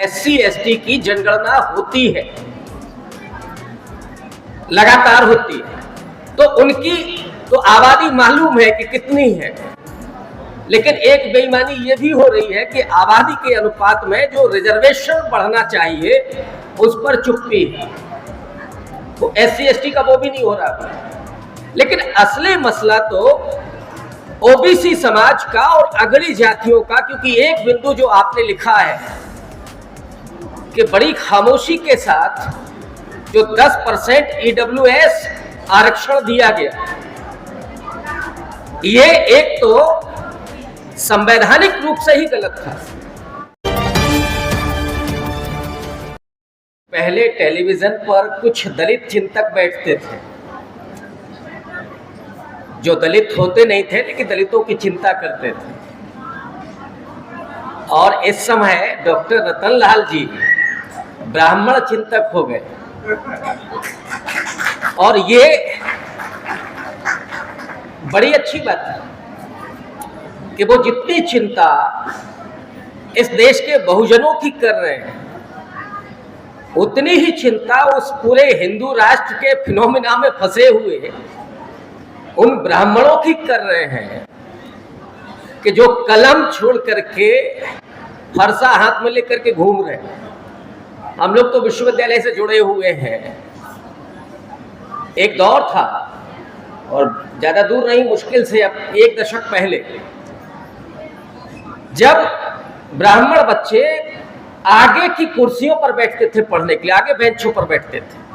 SC ST की जनगणना होती है, लगातार होती है, तो उनकी तो आबादी मालूम है कि कितनी है, लेकिन एक बेईमानी ये भी हो रही है कि आबादी के अनुपात में जो रिजर्वेशन बढ़ना चाहिए उस पर चुप्पी है। तो एससी एसटी का वो भी नहीं हो रहा। लेकिन असली मसला तो ओबीसी समाज का और अगड़ी जातियों का, क्योंकि एक बिंदु जो आपने लिखा है कि बड़ी खामोशी के साथ जो 10% ईडब्ल्यूएस आरक्षण दिया गया, ये एक तो संवैधानिक रूप से ही गलत था। पहले टेलीविजन पर कुछ दलित चिंतक बैठते थे जो दलित होते नहीं थे लेकिन दलितों की चिंता करते थे, और इस समय डॉक्टर रतनलाल जी ब्राह्मण चिंतक हो गए। और ये बड़ी अच्छी बात है कि वो जितनी चिंता इस देश के बहुजनों की कर रहे हैं, उतनी ही चिंता उस पूरे हिंदू राष्ट्र के फिनोमिना में फंसे हुए उन ब्राह्मणों की कर रहे हैं कि जो कलम छोड़ करके फरसा हाथ में लेकर के घूम रहे हैं। हम लोग तो विश्वविद्यालय से जुड़े हुए हैं। एक दौर था, और ज्यादा दूर नहीं, मुश्किल से अब 1 दशक पहले, जब ब्राह्मण बच्चे आगे की कुर्सियों पर बैठते थे पढ़ने के लिए, आगे बेंचों पर बैठते थे।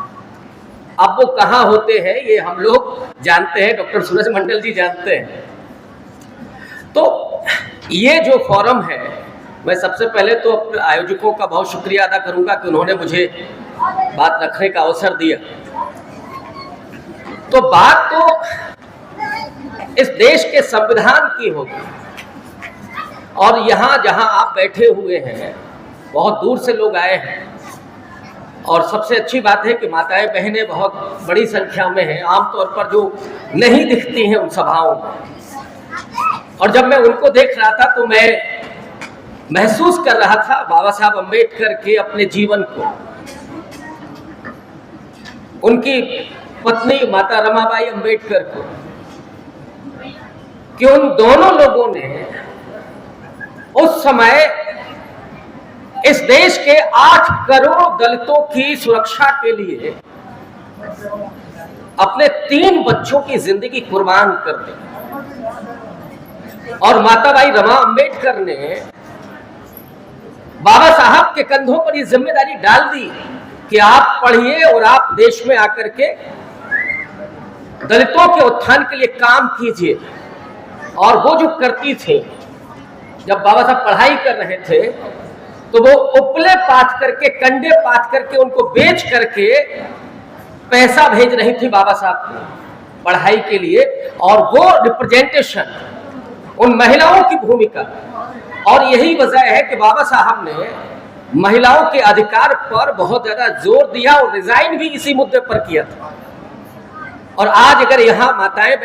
अब वो कहाँ होते हैं ये हम लोग जानते हैं, डॉक्टर सूरज मंडल जी जानते हैं। तो ये जो फोरम है, मैं सबसे पहले तो अपने आयोजकों का बहुत शुक्रिया अदा करूंगा कि उन्होंने मुझे बात रखने का अवसर दिया। तो बात तो इस देश के संविधान की होगी, और यहाँ जहाँ आप बैठे हुए हैं बहुत दूर से लोग आए हैं, और सबसे अच्छी बात है कि माताएं बहनें बहुत बड़ी संख्या में हैं, आमतौर पर जो नहीं दिखती हैं उन सभाओं में। और जब मैं उनको देख रहा था तो मैं महसूस कर रहा था बाबा साहब अम्बेडकर के अपने जीवन को, उनकी पत्नी माता रमाबाई अम्बेडकर को, कि उन दोनों लोगों ने उस समय इस देश के 8 करोड़ दलितों की सुरक्षा के लिए अपने 3 बच्चों की जिंदगी कुर्बान कर दी। और माताबाई रमा अम्बेडकर ने बाबा साहब के कंधों पर यह जिम्मेदारी डाल दी कि आप पढ़िए और आप देश में आकर के दलितों के उत्थान के लिए काम कीजिए। और वो जो करती थी, जब बाबा साहब पढ़ाई कर रहे थे तो वो उपले पाथ करके, कंडे पाथ करके, उनको बेच करके पैसा भेज रही थी बाबा साहब को पढ़ाई के लिए। और वो रिप्रेजेंटेशन, उन महिलाओं की भूमिका, और यही वजह है कि बाबा साहब ने महिलाओं के अधिकार पर बहुत ज्यादा जोर दिया और रिजाइन भी इसी मुद्दे पर किया था। और आज अगर यहाँ माताएं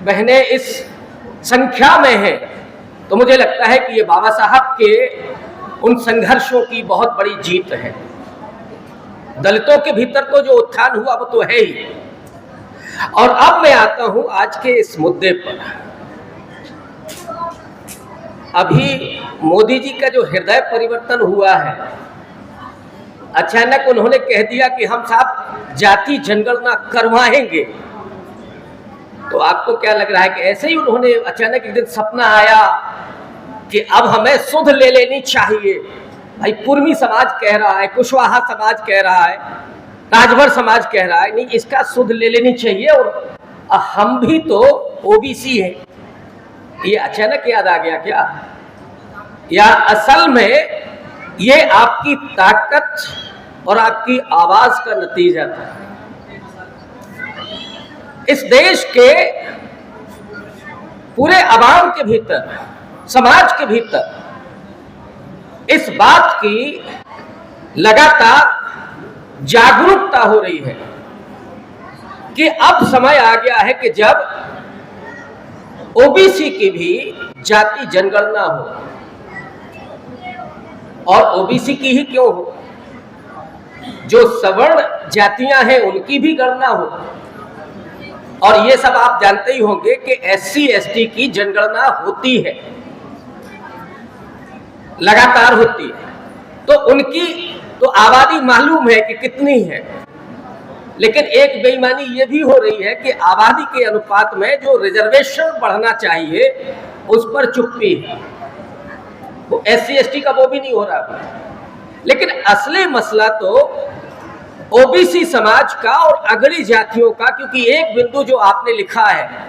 बहनें इस संख्या में हैं तो मुझे लगता है कि ये बाबा साहब के उन संघर्षों की बहुत बड़ी जीत है। दलितों के भीतर तो जो उत्थान हुआ वो तो है ही। और अब मैं आता हूं आज के इस मुद्दे पर। अभी मोदी जी का जो हृदय परिवर्तन हुआ है, अचानक उन्होंने कह दिया कि हम साहब जाति जनगणना करवाएंगे। तो आपको क्या लग रहा है कि ऐसे ही उन्होंने अचानक एक दिन सपना आया कि अब हमें सुध ले लेनी चाहिए? भाई कुर्मी समाज कह रहा है, कुशवाहा समाज कह रहा है, राजभर समाज कह रहा है, नहीं इसका सुध ले लेनी चाहिए, और हम भी तो ओबीसी है। ये अचानक याद आ गया क्या, या असल में ये आपकी ताकत और आपकी आवाज का नतीजा था? इस देश के पूरे आवाम के भीतर, समाज के भीतर इस बात की लगातार जागरूकता हो रही है कि अब समय आ गया है कि जब ओबीसी की भी जाति जनगणना हो। और ओबीसी की ही क्यों हो, जो सवर्ण जातियां हैं उनकी भी गणना हो। और ये सब आप जानते ही होंगे कि एससी एसटी की जनगणना होती है, लगातार होती है, तो उनकी तो आबादी मालूम है कि कितनी है। लेकिन एक बेईमानी ये भी हो रही है कि आबादी के अनुपात में जो रिजर्वेशन बढ़ना चाहिए उस पर चुप्पी है, वो एससी एसटी का वो भी नहीं हो रहा। लेकिन असली मसला तो ओबीसी समाज का और अगड़ी जातियों का, क्योंकि एक बिंदु जो आपने लिखा है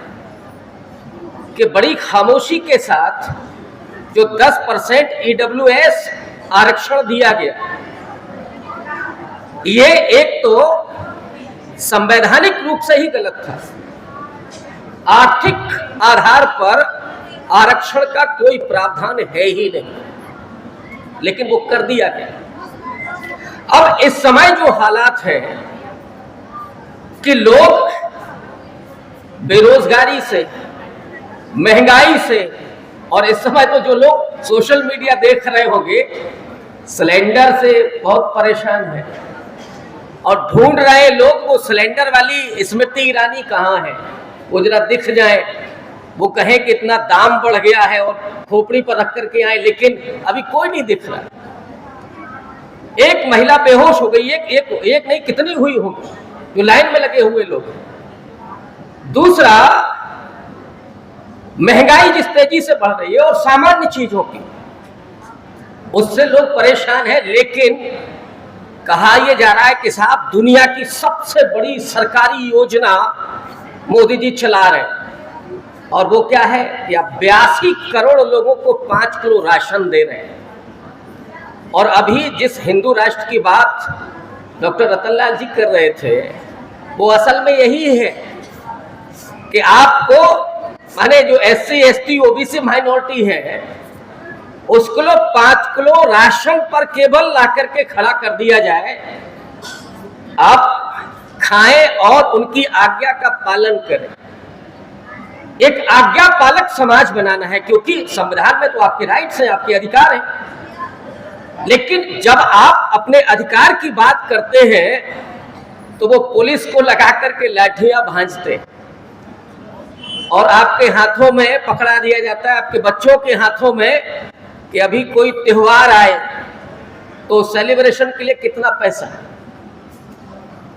कि बड़ी खामोशी के साथ जो 10% ईडब्ल्यूएस आरक्षण दिया गया, ये एक तो संवैधानिक रूप से ही गलत था। आर्थिक आधार पर आरक्षण का कोई प्रावधान है ही नहीं, लेकिन वो कर दिया गया। अब इस समय जो हालात है कि लोग बेरोजगारी से, महंगाई से, और इस समय तो जो लोग सोशल मीडिया देख रहे होंगे सिलेंडर से बहुत परेशान है, और ढूंढ रहे लोग वो सिलेंडर वाली स्मृति ईरानी कहाँ है, वो जरा दिख जाए, वो कहें कि इतना दाम बढ़ गया है और खोपड़ी पर रख करके आए, लेकिन अभी कोई नहीं दिख रहा। एक महिला बेहोश हो गई, एक नहीं कितनी हुई होगी जो लाइन में लगे हुए लोग। दूसरा, महंगाई जिस तेजी से बढ़ रही है और सामान्य चीजों की, उससे लोग परेशान हैं। लेकिन कहा यह जा रहा है कि साहब दुनिया की सबसे बड़ी सरकारी योजना मोदी जी चला रहे हैं, और वो क्या है कि अब 82 करोड़ लोगों को 5 किलो राशन दे रहे हैं। और अभी जिस हिंदू राष्ट्र की बात डॉक्टर रतनलाल जी कर रहे थे, वो असल में यही है कि आपको, माने जो एससी एसटी ओबीसी माइनॉरिटी है, उसको 5 किलो राशन पर केवल ला करके खड़ा कर दिया जाए, आप खाएं और उनकी आज्ञा का पालन करें। एक आज्ञा पालक समाज बनाना है, क्योंकि संविधान में तो आपके राइट्स हैं, आपके अधिकार हैं। लेकिन जब आप अपने अधिकार की बात करते हैं तो वो पुलिस को लगा करके लाठियां भांजते हैं, और आपके हाथों में पकड़ा दिया जाता है, आपके बच्चों के हाथों में, कि अभी कोई त्योहार आए तो सेलिब्रेशन के लिए कितना पैसा,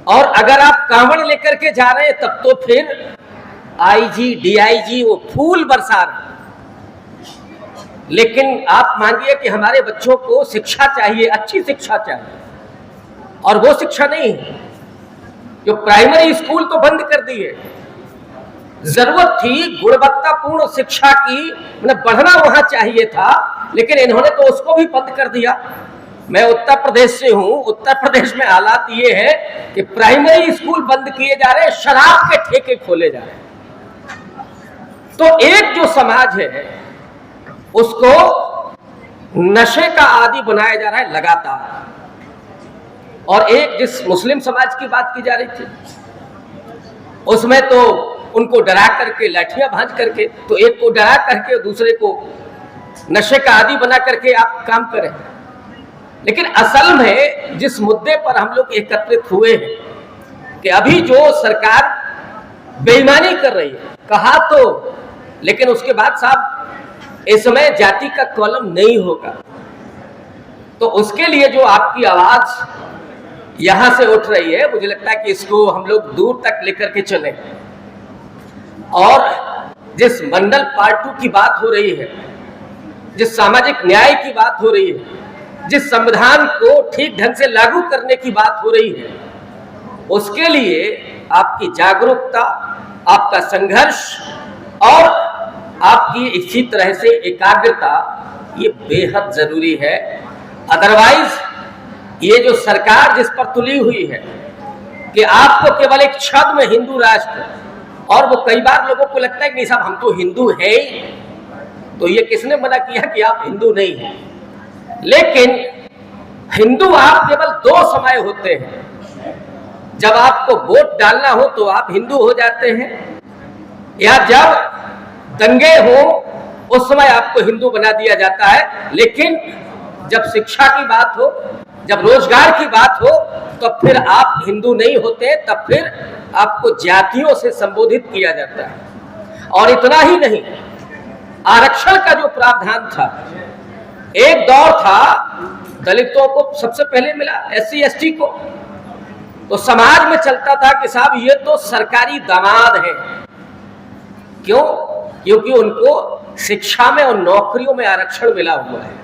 और अगर आप कांवड़ लेकर के जा रहे हैं तब तो फिर आईजी डीआईजी वो फूल बरसा रहे। लेकिन आप मानिए कि हमारे बच्चों को शिक्षा चाहिए, अच्छी शिक्षा चाहिए, और वो शिक्षा नहीं है। जो प्राइमरी स्कूल तो बंद कर दिए, जरूरत थी गुणवत्तापूर्ण शिक्षा की, मतलब बढ़ना वहां चाहिए था, लेकिन इन्होंने तो उसको भी बंद कर दिया। मैं उत्तर प्रदेश से हूं, उत्तर प्रदेश में हालात ये है कि प्राइमरी स्कूल बंद किए जा रहे हैं, शराब के ठेके खोले जा रहे हैं। तो एक जो समाज है उसको नशे का आदी बनाया जा रहा है लगातार। और एक जिस मुस्लिम समाज की बात की जा रही थी, उसमें तो उनको डरा करके, लाठियां भांज करके, तो एक को डरा करके दूसरे को नशे का आदी बना करके आप काम करें। लेकिन असल में जिस मुद्दे पर हम लोग एकत्रित हुए हैं कि अभी जो सरकार बेईमानी कर रही है, कहा तो, लेकिन उसके बाद साहब इस समय जाति का कॉलम नहीं होगा, तो उसके लिए जो आपकी आवाज यहां से उठ रही है, मुझे लगता है कि इसको हम लोग दूर तक लेकर के चले। और जिस मंडल पार्ट 2 की बात हो रही है, जिस सामाजिक न्याय की बात हो रही है, जिस संविधान को ठीक ढंग से लागू करने की बात हो रही है, उसके लिए आपकी जागरूकता, आपका संघर्ष और आपकी इसी तरह से एकाग्रता, ये बेहद जरूरी है। अदरवाइज ये जो सरकार जिस पर तुली हुई है कि आपको केवल एक छद में हिंदू राष्ट्र, और वो कई बार लोगों को लगता है कि नहीं साहब हम तो हिंदू हैं ही, तो ये किसने मना किया कि आप हिंदू नहीं हैं? लेकिन हिंदू आप केवल 2 समय होते हैं, जब आपको वोट डालना हो तो आप हिंदू हो जाते हैं, या जब दंगे हो उस समय आपको हिंदू बना दिया जाता है। लेकिन जब शिक्षा की बात हो, जब रोजगार की बात हो, तो फिर आप हिंदू नहीं होते, तब फिर आपको जातियों से संबोधित किया जाता है। और इतना ही नहीं, आरक्षण का जो प्रावधान था, एक दौर था दलितों को सबसे पहले मिला, SC ST को, तो समाज में चलता था कि साहब ये तो सरकारी दामाद हैं। क्यों? क्योंकि उनको शिक्षा में और नौकरियों में आरक्षण मिला हुआ है।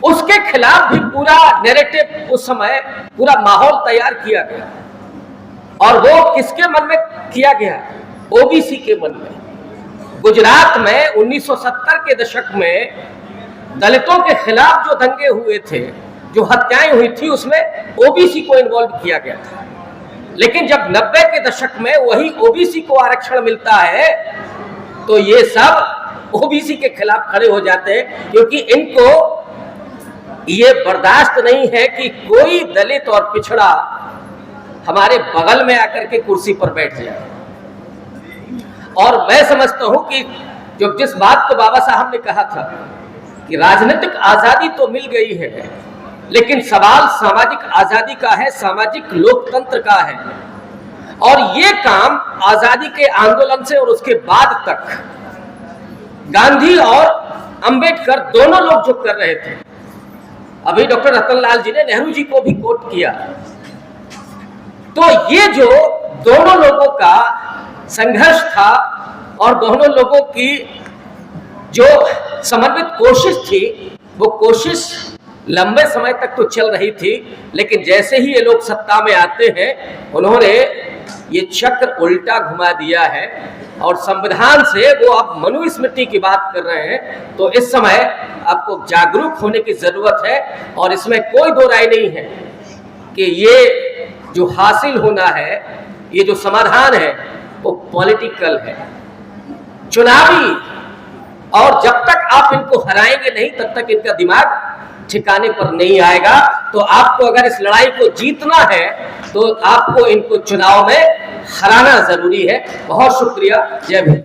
उसके खिलाफ भी पूरा नैरेटिव उस समय, पूरा माहौल तैयार किया गया, और वो किसके मन में किया गया? OBC के मन में। गुजरात में 1970 के दशक में दलितों के खिलाफ जो दंगे हुए थे, जो हत्याएं हुई थी, उसमें OBC को इन्वॉल्व किया गया था। लेकिन जब 90 के दशक में वही OBC को आरक्षण मिलता है, तो ये सब OBC के खिलाफ खड़े हो जाते हैं, क्योंकि इनको ये बर्दाश्त नहीं है कि कोई दलित और पिछड़ा हमारे बगल में आकर के कुर्सी पर बैठ जाए। और मैं समझता हूं कि जो जिस बात को बाबा साहब ने कहा था कि राजनीतिक आजादी तो मिल गई है, लेकिन सवाल सामाजिक आजादी का है, सामाजिक लोकतंत्र का है। और ये काम आजादी के आंदोलन से और उसके बाद तक गांधी और अंबेडकर दोनों लोग जो कर रहे थे, अभी डॉक्टर रतनलाल जी ने नेहरू जी को भी कोट किया, तो ये जो दोनों लोगों का संघर्ष था और दोनों लोगों की जो समन्वित कोशिश थी, वो कोशिश लंबे समय तक तो चल रही थी, लेकिन जैसे ही ये लोग सत्ता में आते हैं, उन्होंने ये चक्र उल्टा घुमा दिया है और संविधान से वो अब मनुस्मृति की बात कर रहे हैं। तो इस समय आपको जागरूक होने की जरूरत है, और इसमें कोई दो राय नहीं है कि ये जो हासिल होना है, ये जो समाधान है, वो पॉलिटिकल है, चुनावी। और जब तक आप इनको हराएंगे नहीं, तब तक इनका दिमाग ठिकाने पर नहीं आएगा। तो आपको अगर इस लड़ाई को जीतना है, तो आपको इनको चुनाव में हराना जरूरी है। बहुत शुक्रिया। जय भीम।